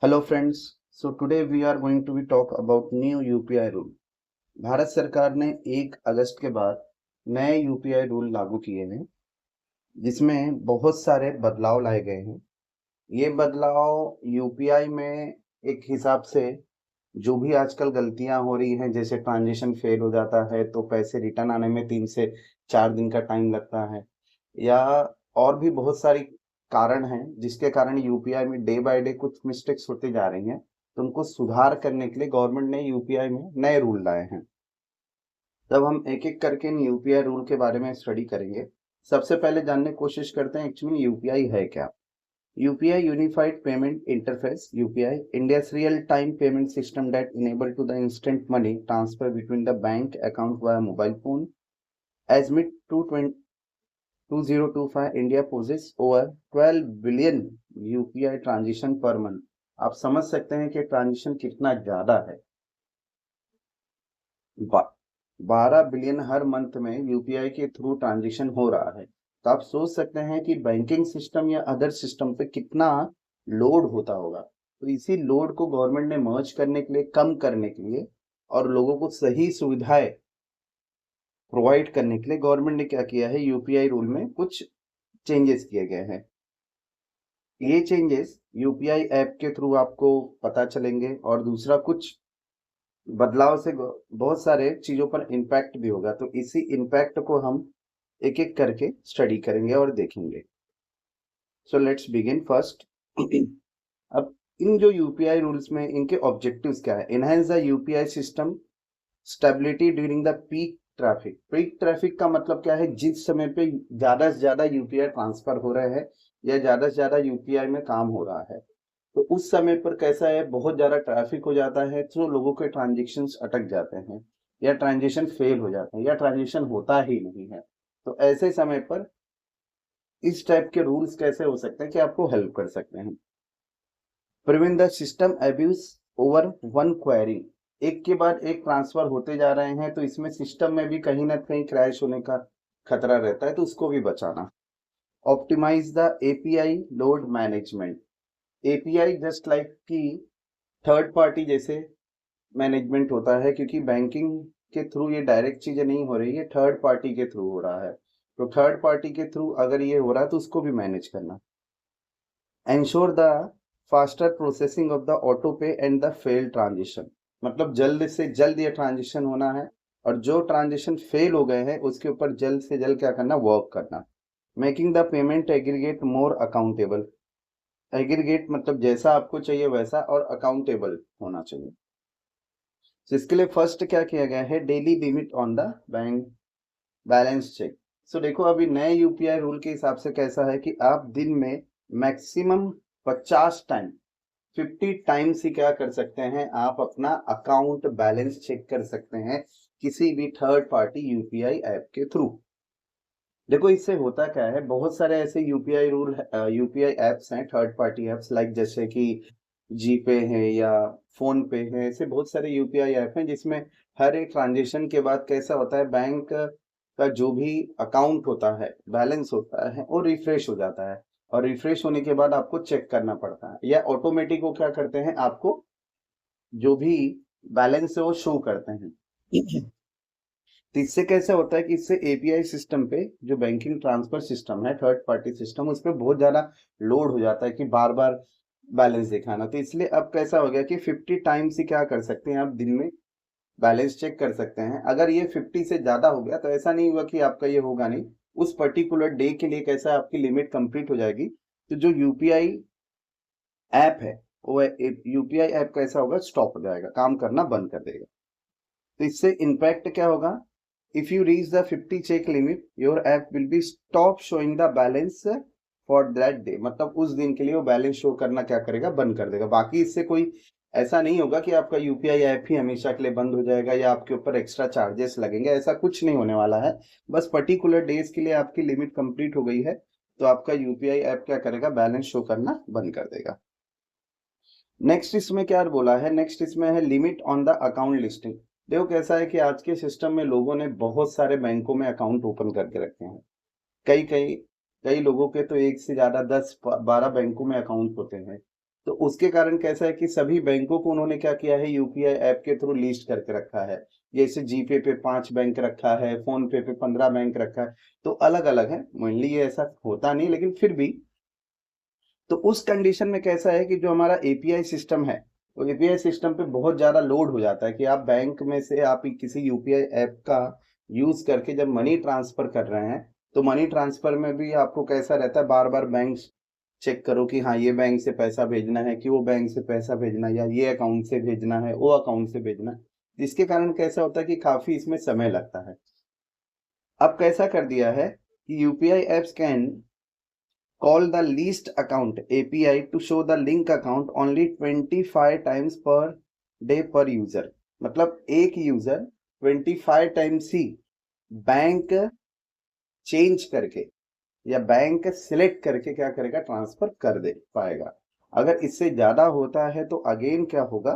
Hello friends, so today we are going to be talk about new UPI rule. Bharat सरकार ने 1 अगस्त के बाद नए यूपीआई रूल लागू किए हैं जिसमें बहुत सारे बदलाव लाए गए हैं। ये बदलाव यूपीआई में एक हिसाब से जो भी आजकल गलतियां हो रही हैं, जैसे ट्रांजेक्शन फेल हो जाता है तो पैसे रिटर्न आने में 3 से 4 दिन का टाइम लगता है, या और भी बहुत सारी कारण हैं जिसके कारण यूपीआई में डे बाय डे कुछ मिस्टेक्स होती जा रही हैं। तो उनको सुधार करने के लिए गवर्नमेंट ने यूपीआई में नए रूल लाए हैं। तब हम एक एक करके इन यूपीआई रूल के बारे में स्टडी करेंगे। सबसे पहले जानने की कोशिश करते हैं एक्चुअली यूपीआई है क्या। UPI Unified Payment Interface UPI India's real-time payment system that enable to the instant money transfer between the bank account via mobile phone. As mid 2025, India possesses over 12 billion UPI transaction per month. आप समझ सकते हैं कि transaction कितना ज्यादा है। 12 billion हर month में UPI के थ्रू ट्रांजेक्शन हो रहा है। तो आप सोच सकते हैं कि बैंकिंग सिस्टम या अदर सिस्टम पे कितना लोड होता होगा। तो इसी लोड को गवर्नमेंट ने मर्ज करने के लिए, कम करने के लिए और लोगों को सही सुविधाएं प्रोवाइड करने के लिए गवर्नमेंट ने क्या किया है, यूपीआई रूल में कुछ चेंजेस किए गए हैं। ये चेंजेस यूपीआई ऐप के थ्रू आपको पता चलेंगे और दूसरा कुछ बदलाव से बहुत सारे चीजों पर इम्पैक्ट भी होगा। तो इसी इम्पैक्ट को हम एक एक करके स्टडी करेंगे और देखेंगे। So let's begin first. अब इन जो यूपीआई रूल्स में इनके ऑब्जेक्टिव्स क्या है। Enhance the UPI system stability during the peak traffic. Peak traffic का मतलब क्या है, जिस समय पे ज्यादा से ज्यादा यूपीआई ट्रांसफर हो रहे हैं या ज्यादा से ज्यादा यूपीआई में काम हो रहा है, तो उस समय पर कैसा है, बहुत ज्यादा ट्रैफिक हो जाता है तो लोगों के ट्रांजेक्शन अटक जाते हैं या ट्रांजेक्शन फेल हो जाते हैं या ट्रांजेक्शन होता ही नहीं है। तो ऐसे समय पर इस टाइप के रूल्स कैसे हो सकते हैं कि आपको हेल्प कर सकते हैं। Prevent the system abuse over one query. एक के बाद एक ट्रांसफर होते जा रहे हैं तो इसमें सिस्टम में भी कहीं ना कहीं क्रैश होने का खतरा रहता है, तो उसको भी बचाना। Optimize the API load management. API just like कि थर्ड पार्टी जैसे मैनेजमेंट होता है, क्योंकि बैंकिंग के थ्रू ये डायरेक्ट चीजें नहीं हो रही है, थर्ड पार्टी के थ्रू हो रहा है। तो थर्ड पार्टी के थ्रू अगर ये हो रहा है तो उसको भी मैनेज करना। Ensure the faster processing of the auto पे एंड द फेल ट्रांजेक्शन। मतलब जल्द से जल्द ये ट्रांजेक्शन होना है और जो ट्रांजेक्शन फेल हो गए हैं उसके ऊपर जल्द से जल्द क्या करना, वर्क करना। Making the payment aggregate more accountable. Aggregate मतलब जैसा आपको चाहिए वैसा, और अकाउंटेबल होना चाहिए। तो इसके लिए फर्स्ट क्या किया गया है, daily limit on the bank balance check. So देखो अभी नए यूपीआई रूल के हिसाब से कैसा है कि आप दिन में मैक्सिमम 50 टाइम 50 टाइम्स ही क्या कर सकते हैं, आप अपना अकाउंट बैलेंस चेक कर सकते हैं किसी भी थर्ड पार्टी यूपीआई ऐप के थ्रू। देखो इससे होता क्या है, बहुत सारे ऐसे यूपीआई रूल यूपीआई एप्स हैं, थर्ड पार्टी एप्स लाइक जैसे कि जीपे है या फोन पे है, ऐसे बहुत सारे यूपीआई ऐप हैं जिसमें हर एक ट्रांजेक्शन के बाद कैसा होता है, बैंक का जो भी अकाउंट होता है, बैलेंस होता है, वो रिफ्रेश हो जाता है। और रिफ्रेश होने के बाद आपको चेक करना पड़ता है, या ऑटोमेटिक वो क्या करते हैं, आपको जो भी बैलेंस है वो शो करते हैं। तो इससे कैसे होता है कि इससे एपीआई सिस्टम पे जो बैंकिंग ट्रांसफर सिस्टम है, थर्ड पार्टी सिस्टम, उस पर बहुत ज्यादा लोड हो जाता है कि बार बार बैलेंस दिखाना। तो इसलिए अब कैसा हो गया कि 50 टाइम्स ही क्या कर सकते हैं, आप दिन में बैलेंस चेक कर सकते हैं। अगर ये 50 से ज्यादा हो गया तो ऐसा नहीं हुआ कि आपका ये होगा नहीं, उस पर्टिकुलर डे के लिए कैसा है, आपकी लिमिट कंप्लीट हो जाएगी। तो जो यूपीआई ऐप है वो यूपीआई ऐप कैसा होगा, स्टॉप हो जाएगा, काम करना बंद कर देगा। तो इससे इम्पैक्ट क्या होगा, if you reach the 50 check limit your app will be stop showing the balance for that day। मतलब उस दिन के लिए वो बैलेंस शो करना क्या करेगा, बंद कर देगा। बाकी इससे कोई ऐसा नहीं होगा कि आपका यूपीआई ऐप ही हमेशा के लिए बंद हो जाएगा या आपके ऊपर एक्स्ट्रा चार्जेस लगेंगे, ऐसा कुछ नहीं होने वाला है। बस पर्टिकुलर डेज के लिए आपकी लिमिट कंप्लीट हो गई है तो आपका यूपीआई ऐप क्या करेगा, बैलेंस शो करना बंद कर देगा। नेक्स्ट इसमें क्या बोला है, नेक्स्ट इसमें है limit on the account listing. देखो कैसा है कि आज के सिस्टम में लोगों ने बहुत सारे बैंकों में अकाउंट ओपन करके रखे हैं। कई कई कई लोगों के तो एक से ज्यादा 10-12 बैंकों में अकाउंट होते हैं। तो उसके कारण कैसा है कि सभी बैंकों को उन्होंने क्या किया है, यूपीआई ऐप के थ्रू लिस्ट करके रखा है। जैसे जीपे पे 5 बैंक रखा है, फोन पे 15 बैंक रखा है, तो अलग अलग है। मेनली ये ऐसा होता नहीं, लेकिन फिर भी तो उस कंडीशन में कैसा है कि जो हमारा एपीआई सिस्टम है, वो एपीआई सिस्टम पे बहुत ज्यादा लोड हो जाता है कि आप बैंक में से आप किसी यूपीआई ऐप का यूज करके जब मनी ट्रांसफर कर रहे हैं, तो मनी ट्रांसफर में भी आपको कैसा रहता है, बार बार बैंक चेक करो कि हाँ ये बैंक से पैसा भेजना है, कि वो बैंक से पैसा भेजना है, या ये अकाउंट से भेजना है, वो अकाउंट से भेजना है। जिसके कारण कैसा होता है कि काफी इसमें समय लगता है। अब कैसा कर दिया है कि UPI apps can call the least account API to show the link account only 25 times per day per user। मतलब एक यूजर 25 टाइम्स ही बैंक चेंज करके या बैंक सिलेक्ट करके क्या करेगा, ट्रांसफर कर दे पाएगा। अगर इससे ज्यादा होता है तो अगेन क्या होगा,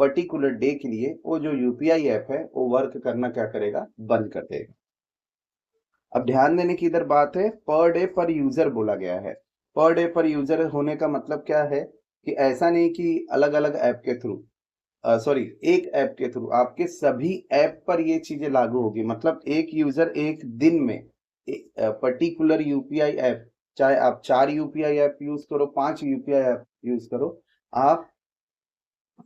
पर्टिकुलर डे के लिए वो जो यूपीआई ऐप है वो वर्क करना क्या करेगा, बंद कर देगा। अब ध्यान देने की इधर बात है, पर डे पर यूजर बोला गया है। पर डे पर यूजर होने का मतलब क्या है कि ऐसा नहीं कि अलग अलग ऐप के थ्रू, सॉरी एक ऐप के थ्रू, आपके सभी ऐप पर ये चीजें लागू होगी। मतलब एक यूजर एक दिन में पर्टिकुलर यूपीआई ऐप, चाहे आप 4 यूपीआई ऐप यूज करो, 5 यूपीआई ऐप यूज करो, आप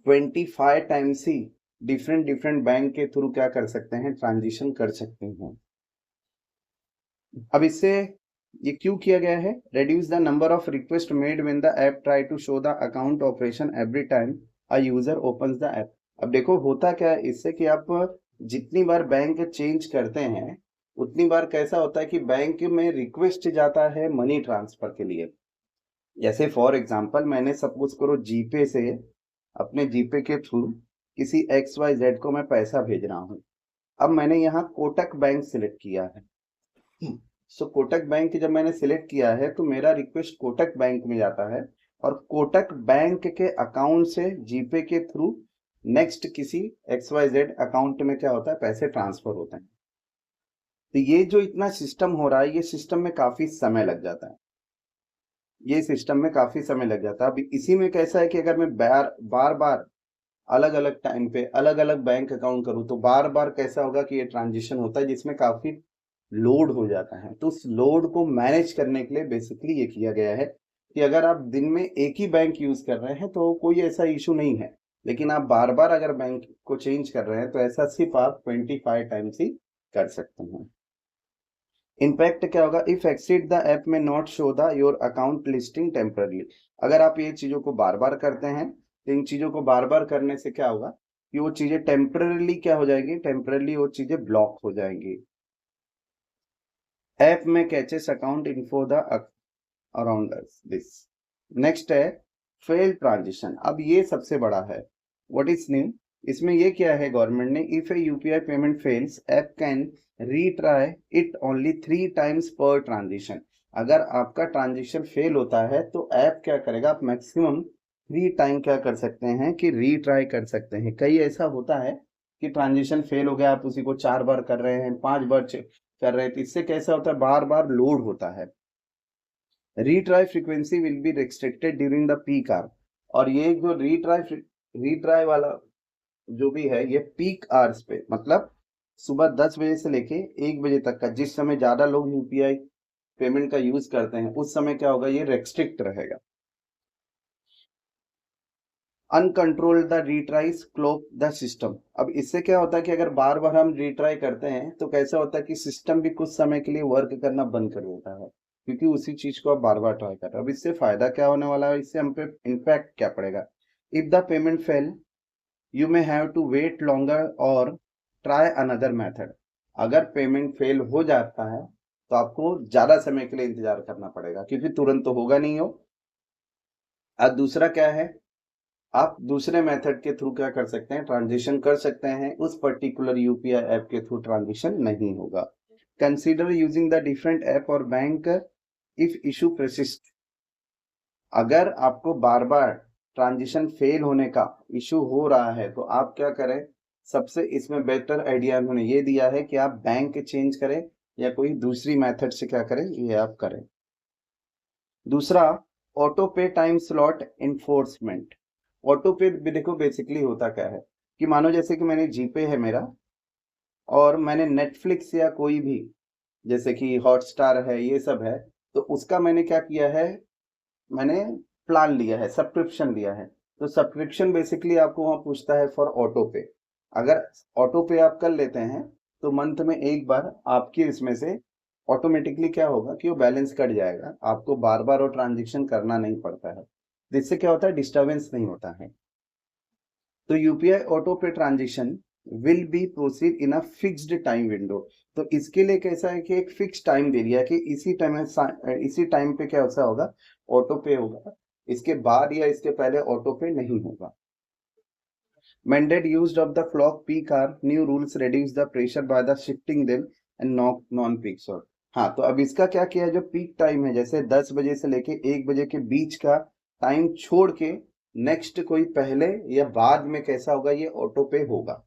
25 टाइम्स ही डिफरेंट डिफरेंट बैंक के थ्रू क्या कर सकते हैं, ट्रांजिशन कर सकते हैं। अब इससे ये क्यों किया गया है, reduce the number of requests made when the app try to show the account operation every time a user opens the app। अब देखो होता क्या है इससे कि आप जितनी बार बैंक चेंज करते हैं उतनी बार कैसा होता है कि बैंक में रिक्वेस्ट जाता है मनी ट्रांसफर के लिए। जैसे फॉर एग्जांपल मैंने सपोज करो जीपे से, अपने जीपे के थ्रू किसी एक्स वाई जेड को मैं पैसा भेज रहा हूँ। अब मैंने यहाँ कोटक बैंक सिलेक्ट किया है। सो कोटक बैंक जब मैंने सिलेक्ट किया है तो मेरा रिक्वेस्ट कोटक बैंक में जाता है, और कोटक बैंक के अकाउंट से जीपे के थ्रू नेक्स्ट किसी XYZ अकाउंट में क्या होता है, पैसे ट्रांसफर होते हैं। तो ये जो इतना सिस्टम हो रहा है, ये सिस्टम में काफी समय लग जाता है, ये सिस्टम में काफी समय लग जाता है। अब इसी में कैसा है कि अगर मैं बार बार अलग अलग टाइम पे अलग अलग बैंक अकाउंट करूं तो बार बार कैसा होगा कि ये ट्रांजिशन होता है जिसमें काफी लोड हो जाता है। तो उस लोड को मैनेज करने के लिए बेसिकली ये किया गया है कि अगर आप दिन में एक ही बैंक यूज कर रहे हैं तो कोई ऐसा इशू नहीं है, लेकिन आप बार बार अगर बैंक को चेंज कर रहे हैं तो ऐसा सिर्फ आप 25 टाइम्स ही कर सकते हैं। इम्पैक्ट क्या होगा, इफ एक्सिड द ऐप में not show the your account listing temporarily. अगर आप ये चीजों को बार बार करते हैं तो इन चीजों को बार बार करने से क्या होगा कि वो चीजें टेम्परली क्या हो जाएगी, टेम्परली वो चीजें ब्लॉक हो जाएंगी। ऐप में catches account info the around this. Next है फेल ट्रांजिशन। अब ये सबसे बड़ा है, व्हाट इज न्यू, इसमें ये क्या है गवर्नमेंट ने, if A UPI payment fails app can retry it only 3 times पर ट्रांजिशन। अगर आपका ट्रांजिशन फेल होता है तो ऐप क्या करेगा, आप मैक्सिमम 3 टाइम क्या कर सकते हैं कि रीट्राई कर सकते हैं। कई ऐसा होता है कि ट्रांजिशन फेल हो गया, आप उसी को 4 बार कर रहे हैं, 5 बार कर रहे थे, इससे कैसा होता है बार बार लोड होता है। Retry frequency will be restricted during the peak hour. और ये जो रीट्राई वाला जो भी है ये पीक आवर्स पे, मतलब सुबह 10 बजे से लेके 1 बजे तक का, जिस समय ज्यादा लोग यूपीआई पेमेंट का यूज करते हैं उस समय क्या होगा, ये रेस्ट्रिक्ट रहेगा। Uncontrolled retries clog the system. अब इससे क्या होता है कि अगर बार बार हम रीट्राई करते हैं तो कैसा होता है कि सिस्टम भी कुछ समय के लिए वर्क करना बंद कर देता है, क्योंकि उसी चीज को आप बार बार ट्राई कर रहे हो। अब इससे फायदा क्या होने वाला है, इससे हम पे इम्पैक्ट क्या पड़ेगा, if the payment fail you may have to wait longer और ट्राई अनदर मेथड। अगर पेमेंट फेल हो जाता है तो आपको ज्यादा समय के लिए इंतजार करना पड़ेगा, क्योंकि तुरंत तो होगा नहीं हो। अब दूसरा क्या है, आप दूसरे मेथड के थ्रू क्या कर सकते हैं, ट्रांजिशन कर सकते हैं, उस पर्टिकुलर यूपीआई ऐप के थ्रू ट्रांजिशन नहीं होगा। Consider using the different app और बैंक इफ इशू परसिस्ट। अगर आपको बार बार ट्रांजिशन फेल होने का इशू हो रहा है तो आप क्या करें, सबसे इसमें बेटर आइडिया उन्होंने ये दिया है कि आप बैंक चेंज करें या कोई दूसरी मेथड से क्या करें, ये आप करें। दूसरा, ऑटो पे टाइम स्लॉट इन्फोर्समेंट। ऑटो पे भी देखो बेसिकली होता क्या है कि मानो जैसे कि मैंने जीपे है मेरा और मैंने नेटफ्लिक्स या कोई भी जैसे कि हॉटस्टार है ये सब है, तो उसका मैंने क्या किया है, मैंने प्लान लिया है, सब्सक्रिप्शन लिया है। तो सब्सक्रिप्शन बेसिकली आपको वहाँ पूछता है फॉर ऑटो पे। अगर ऑटो पे आप कर लेते हैं तो मंथ में एक बार आपके इसमें से ऑटोमेटिकली क्या होगा कि वो बैलेंस कट जाएगा, आपको बार बार वो ट्रांजेक्शन करना नहीं पड़ता है। जिससे क्या होता है, डिस्टर्बेंस नहीं होता है। तो यूपीआई ऑटो पे transaction will be proceed in a fixed time window. तो इसके लिए कैसा है कि एक फिक्स टाइम दे दिया है कि इसी टाइम पे क्या ऐसा होगा, ऑटो पे होगा, इसके बाद या इसके पहले ऑटो पे नहीं होगा। Mandate used of the clock peak hour, new rules reduce the pressure by the shifting them and non peak hour। हाँ, तो अब इसका क्या किया, जो पीक टाइम है जैसे 10 बजे से लेके 1 बजे के बीच का टाइम छोड़ के नेक्स्ट कोई पहले या बाद में कैसा होगा, ये ऑटो पे होगा।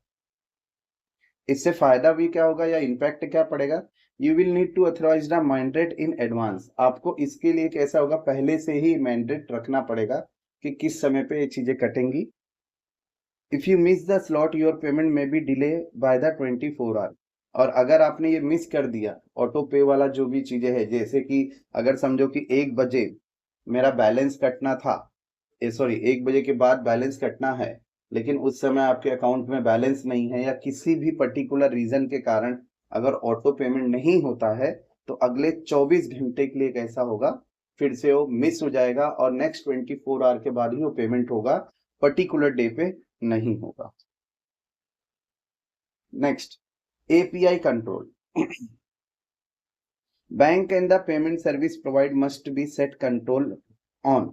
इससे फायदा भी क्या होगा या इम्पैक्ट क्या पड़ेगा, you will need to authorize the mandate in advance. आपको इसके लिए कैसा होगा, पहले से ही मैंडेट रखना पड़ेगा कि किस समय पे ये चीजें कटेंगी। If you miss the slot your payment may be delay by the 24 hour. और अगर आपने ये मिस कर दिया ऑटो पे वाला जो भी चीजें है, जैसे कि अगर समझो कि 1 बजे मेरा बैलेंस कटना था, सॉरी 1 बजे के बाद बैलेंस कटना है, लेकिन उस समय आपके अकाउंट में बैलेंस नहीं है या किसी भी पर्टिकुलर रीजन के कारण अगर ऑटो पेमेंट नहीं होता है, तो अगले 24 घंटे के लिए कैसा होगा, फिर से वो मिस हो जाएगा और नेक्स्ट 24 आवर के बाद ही वो पेमेंट होगा, पर्टिकुलर डे पे नहीं होगा। Next, API control. Bank and the payment service provide must be set control on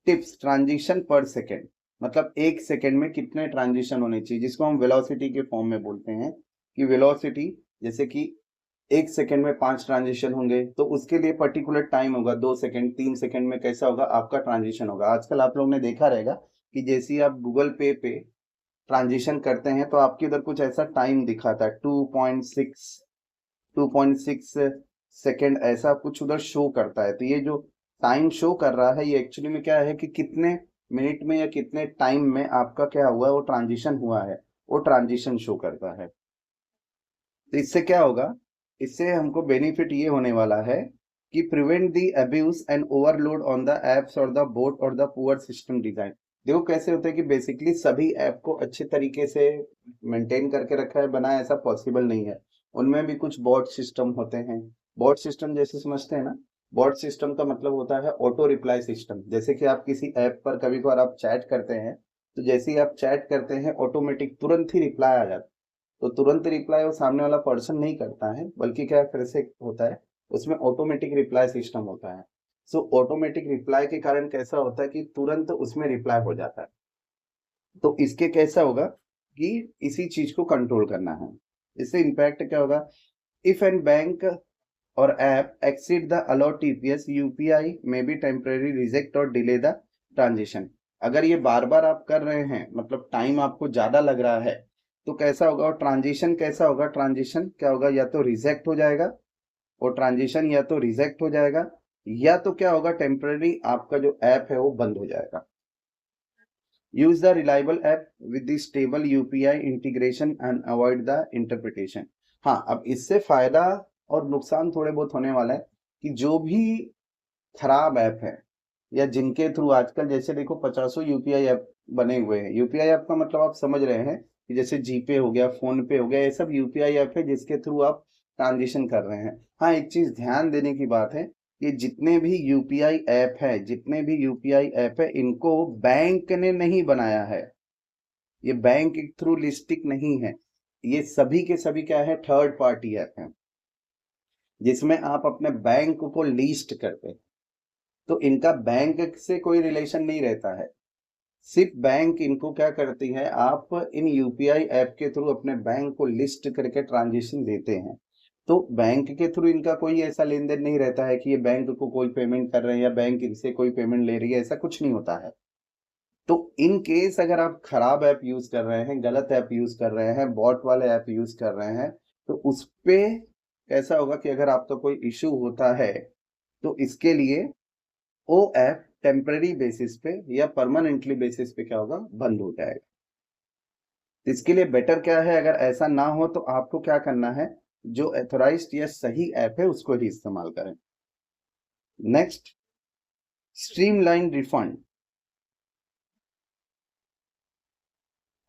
tips transaction पर सेकेंड। मतलब एक सेकेंड में कितने ट्रांजेक्शन होने चाहिए, जिसको हम वेलोसिटी के फॉर्म में बोलते हैं कि वेलोसिटी, जैसे कि एक सेकेंड में 5 ट्रांजेक्शन होंगे तो उसके लिए पर्टिकुलर टाइम होगा, 2 सेकेंड 3 सेकेंड में कैसा होगा आपका ट्रांजेक्शन होगा। आजकल आप लोगों ने देखा रहेगा कि जैसे ही आप गूगल पे ट्रांजेक्शन करते हैं तो आपके उधर कुछ ऐसा टाइम दिखाता है, 2.6 सेकेंड ऐसा कुछ उधर शो करता है। तो ये जो टाइम शो कर रहा है, ये एक्चुअली में क्या है कि कितने मिनट में या कितने टाइम में आपका क्या हुआ है, वो ट्रांजिशन हुआ है, वो ट्रांजिशन शो करता है। तो इससे क्या होगा, इससे हमको बेनिफिट ये होने वाला है कि prevent the abuse and overload on the apps और द बोट और द पुअर सिस्टम डिजाइन। देखो कैसे होता है कि बेसिकली सभी ऐप को अच्छे तरीके से मेंटेन करके रखा है, बनाया, ऐसा पॉसिबल नहीं है। उनमें भी कुछ बॉट सिस्टम होते हैं। बॉट सिस्टम जैसे समझते हैं ना, बॉट सिस्टम का मतलब होता है ऑटो रिप्लाई सिस्टम। जैसे कि आप किसी ऐप पर कभी कभार आप चैट करते हैं, तो जैसे ही आप चैट करते हैं ऑटोमेटिक तुरंत ही रिप्लाई आ जाता है। तो तुरंत रिप्लाई वो सामने वाला पर्सन नहीं करता है, बल्कि क्या फिर से होता है, उसमें ऑटोमेटिक रिप्लाई सिस्टम होता है। सो ऑटोमेटिक रिप्लाई के कारण कैसा होता है कि तुरंत उसमें रिप्लाई हो जाता है। तो इसके कैसा होगा कि इसी चीज को कंट्रोल करना है। इससे इम्पैक्ट क्या होगा, इफ एन बैंक और app exceed the allowed TPS UPI में बी टेम्परेरी रिजेक्ट और डिले द ट्रांजेक्शन। अगर ये बार बार आप कर रहे हैं, मतलब टाइम आपको ज्यादा लग रहा है, तो कैसा होगा, और ट्रांजिशन कैसा होगा, ट्रांजिशन क्या होगा, या तो रिजेक्ट हो जाएगा, और ट्रांजिशन या तो रिजेक्ट हो जाएगा, या तो क्या होगा, टेम्पररी आपका जो ऐप है वो बंद हो जाएगा। Use the reliable app with the stable UPI integration and avoid the interpretation. हाँ, अब इससे फायदा और नुकसान थोड़े बहुत होने वाला है कि जो भी खराब ऐप है या जिनके थ्रू आजकल जैसे देखो 50 यूपीआई ऐप बने हुए हैं। यूपीआई ऐप का मतलब आप समझ रहे हैं कि जैसे जीपे हो गया, फोन पे हो गया, ये सब यूपीआई ऐप है जिसके थ्रू आप ट्रांजेक्शन कर रहे हैं। हाँ, एक चीज ध्यान देने की बात है कि जितने भी यूपीआई ऐप है, जितने भी यूपीआई ऐप है, इनको बैंक ने नहीं बनाया है, ये बैंक के थ्रू लिस्टिक नहीं है, ये सभी के सभी क्या है, थर्ड पार्टी ऐप है, जिसमें आप अपने बैंक को लिस्ट करते हैं। तो इनका बैंक से कोई रिलेशन नहीं रहता है, सिर्फ बैंक इनको क्या करती है, आप इन यूपीआई ऐप के थ्रू अपने बैंक को लिस्ट करके ट्रांजेक्शन देते हैं। तो बैंक के थ्रू इनका कोई ऐसा लेन देन नहीं रहता है कि ये बैंक को कोई पेमेंट कर रहे हैं या बैंक इनसे कोई पेमेंट ले रही है, ऐसा कुछ नहीं होता है। तो इन केस अगर आप खराब ऐप यूज कर रहे हैं, गलत ऐप यूज कर रहे हैं, बॉट वाले ऐप यूज कर रहे हैं, तो उस पे कैसा होगा कि अगर आपका कोई इश्यू होता है तो इसके लिए वो ऐप टेम्पररी बेसिस पे या परमानेंटली बेसिस पे क्या होगा, बंद हो जाएगा। इसके लिए बेटर क्या है, अगर ऐसा ना हो तो आपको क्या करना है, जो एथोराइज्ड या सही ऐप है उसको ही इस्तेमाल करें। Next, streamline refund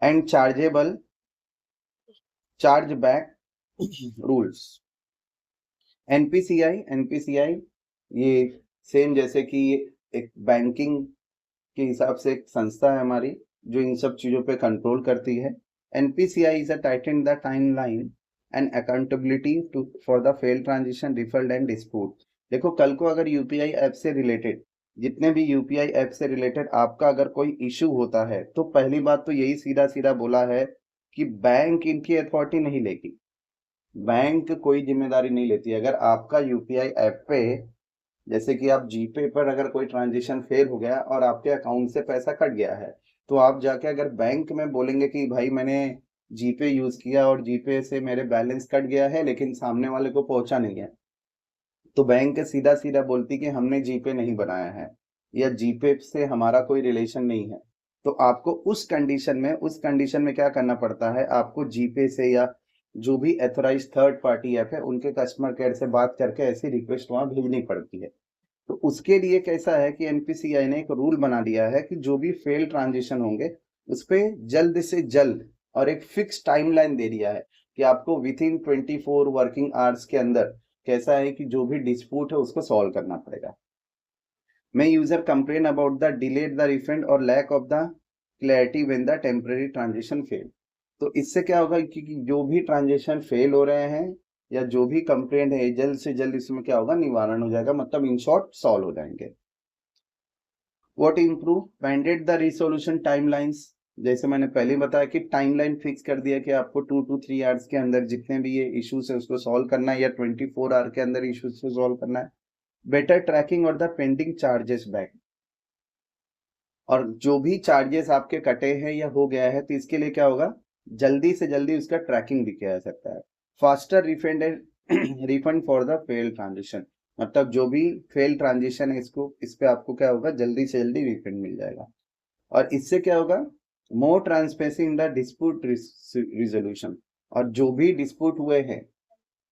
and chargeable charge back rules. NPCI ये सेम जैसे कि एक बैंकिंग के हिसाब से एक संस्था है हमारी जो इन सब चीजों पे कंट्रोल करती है। NPCI is a tighten the timeline and accountability to for the fail transition, refund and dispute. देखो कल को अगर यूपीआई ऐप से रिलेटेड, जितने भी यूपीआई ऐप से रिलेटेड आपका अगर कोई इशू होता है, तो पहली बात तो यही सीधा सीधा बोला है कि बैंक इनकी अथॉरिटी नहीं लेगी, बैंक कोई जिम्मेदारी नहीं लेती। अगर आपका यूपीआई ऐप पे, जैसे कि आप जीपे पर अगर कोई ट्रांजेक्शन फेल हो गया और आपके अकाउंट से पैसा कट गया है, तो आप जाके अगर बैंक में बोलेंगे कि भाई मैंने जीपे यूज किया और जीपे से मेरे बैलेंस कट गया है लेकिन सामने वाले को पहुंचा नहीं है, तो बैंक सीधा सीधा बोलती कि हमने जीपे नहीं बनाया है या जीपे से हमारा कोई रिलेशन नहीं है। तो आपको उस कंडीशन में क्या करना पड़ता है, आपको जीपे से या जो भी एथोराइज थर्ड पार्टी ऐप है उनके कस्टमर केयर से बात करके ऐसी रिक्वेस्ट वहां भेजनी पड़ती है। तो उसके लिए कैसा है कि एनपीसीआई ने एक रूल बना दिया है कि जो भी फेल ट्रांजिशन होंगे उस पे जल्द से जल्द, और एक फिक्स टाइमलाइन दे दिया है कि आपको विद इन 24 वर्किंग आवर्स के अंदर कैसा है कि जो भी डिस्प्यूट है उसको सॉल्व करना पड़ेगा। May user complain about the delayed the refund और lack of the clarity when the temporary transition fail. तो इससे क्या होगा कि जो भी ट्रांजेक्शन फेल हो रहे हैं या जो भी कंप्लेंट है जल्द से जल्द इसमें क्या होगा, निवारण हो जाएगा, मतलब इन शॉर्ट सॉल्व हो जाएंगे। What improve banded the resolution timelines, जैसे मैंने पहले बताया कि टाइमलाइन फिक्स कर दिया कि आपको 2 to 3 आवर्स के अंदर जितने भी ये इश्यूज है उसको सॉल्व करना है या 24 आवर के अंदर इश्यूज को सॉल्व करना है। बेटर ट्रैकिंग और द पेंडिंग चार्जेस बैक, और जो भी चार्जेस आपके कटे हैं या हो गया है तो इसके लिए क्या होगा, जल्दी से जल्दी उसका ट्रैकिंग भी किया जा सकता है। Faster refund and refund for the fail transaction, मतलब जो भी फेल ट्रांजेक्शन है इसको, इस पे आपको क्या होगा, जल्दी से जल्दी रिफंड मिल जाएगा। और इससे क्या होगा, more transparency in the dispute resolution, और जो भी डिस्प्यूट हुए हैं,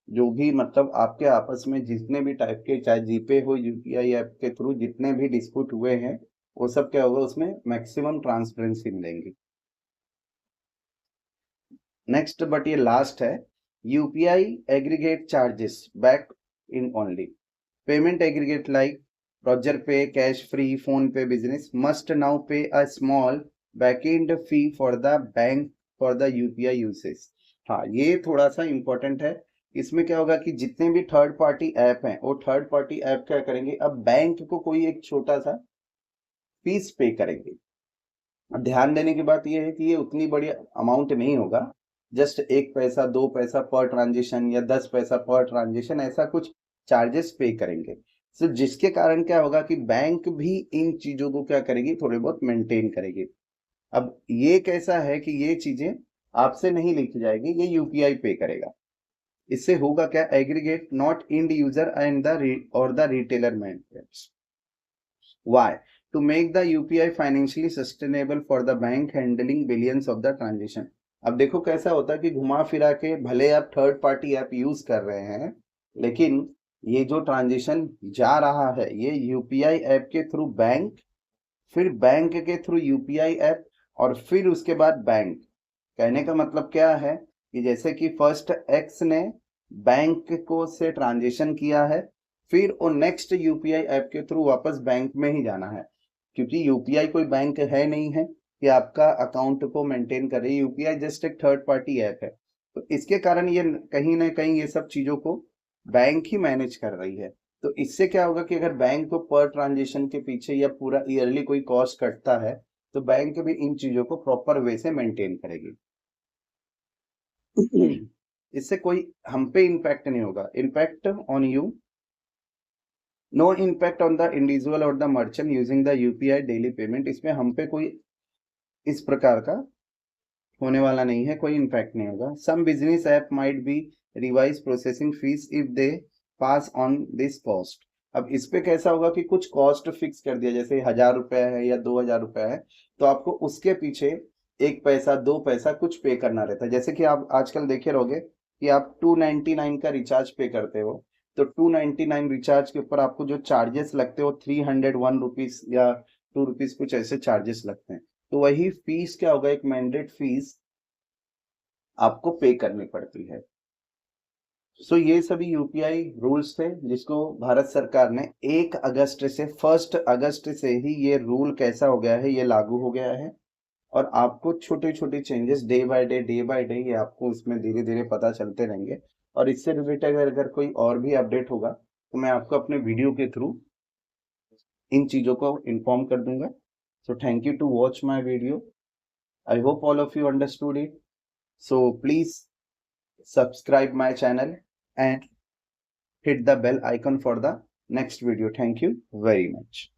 जो भी मतलब आपके आपस में जितने भी टाइप के, चाहे जीपे हो यूपीआई ऐप के थ्रू जितने भी डिस्प्यूट हुए हैं, वो सब क्या होगा, उसमें मैक्सिमम ट्रांसपेरेंसी मिलेंगी। नेक्स्ट बट ये लास्ट है, UPI aggregate charges back in only payment aggregate like Roger पे, कैश फ्री, फोन पे बिजनेस मस्ट नाउ पे a small backend fee for the bank for the UPI usage. हाँ, ये थोड़ा सा इंपॉर्टेंट है। इसमें क्या होगा कि जितने भी थर्ड पार्टी ऐप हैं वो थर्ड पार्टी ऐप क्या करेंगे, अब बैंक को कोई एक छोटा सा फीस पे करेंगे। अब ध्यान देने की बात यह है कि ये उतनी बड़ी अमाउंट नहीं होगा, जस्ट 1 पैसा 2 पैसा पर ट्रांजेक्शन या 10 पैसा पर ट्रांजेक्शन, ऐसा कुछ चार्जेस पे करेंगे। तो जिसके कारण क्या होगा कि बैंक भी इन चीजों को क्या करेगी, थोड़े बहुत मेंटेन करेगी। अब ये कैसा है कि ये चीजें आपसे नहीं लिखी जाएगी, ये यूपीआई पे करेगा। इससे होगा क्या, aggregate not end user and the और the retailer maintains. Why? To make the UPI financially sustainable for the bank handling billions of the transaction। अब देखो कैसा होता है कि घुमा फिरा के भले आप थर्ड पार्टी ऐप यूज कर रहे हैं, लेकिन ये जो ट्रांजेक्शन जा रहा है ये यूपीआई ऐप के थ्रू बैंक, फिर बैंक के थ्रू यूपीआई ऐप, और फिर उसके बाद बैंक। कहने का मतलब क्या है कि जैसे कि फर्स्ट एक्स ने बैंक को से ट्रांजेक्शन किया है, फिर वो नेक्स्ट यूपीआई ऐप के थ्रू वापस बैंक में ही जाना है, क्योंकि यूपीआई कोई बैंक है नहीं है कि आपका अकाउंट को मेंटेन करे, यूपीआई जस्ट एक थर्ड पार्टी ऐप है। तो इसके कारण ये कहीं ना कहीं ये सब चीजों को बैंक ही मैनेज कर रही है। तो इससे क्या होगा कि अगर बैंक को पर ट्रांजेक्शन के पीछे या पूरा ईयरली कोई कॉस्ट कटता है, तो बैंक भी इन चीजों को प्रॉपर वे से मेंटेन करेगी। इससे कोई हम पे इम्पैक्ट नहीं होगा। Impact on you, no impact on the individual और the merchant using the UPI daily payment. इसमें हम पे कोई इस प्रकार का होने वाला नहीं है, कोई इम्पैक्ट नहीं होगा। Some business app might be revise processing fees if they pass on this cost. अब इस पे कैसा होगा कि कुछ कॉस्ट फिक्स कर दिया, जैसे 1,000 रुपया है या 2,000 रुपया है, तो आपको उसके पीछे 1 पैसा 2 पैसा कुछ पे करना रहता है। जैसे कि आप आजकल देखे रहोगे कि आप 299 का रिचार्ज पे करते हो, तो 299 रिचार्ज के ऊपर आपको जो चार्जेस लगते हो 301 रुपीज या 2 रुपीज कुछ ऐसे चार्जेस लगते हैं। तो वही फीस क्या होगा, एक मैंडेट फीस आपको पे करनी पड़ती है। सो ये सभी यूपीआई रूल्स थे जिसको भारत सरकार ने 1 अगस्त से 1 अगस्त से ही ये रूल कैसा हो गया है, ये लागू हो गया है। और आपको छोटे छोटे चेंजेस डे बाय डे ये आपको इसमें धीरे धीरे पता चलते रहेंगे। और इससे रिलेटेड अगर कोई और भी अपडेट होगा तो मैं आपको अपने वीडियो के थ्रू इन चीज़ों को इन्फॉर्म कर दूंगा। So thank you to watch my video. I hope all of you understood it. So please subscribe my channel and hit the bell icon for the next video. Thank you very much.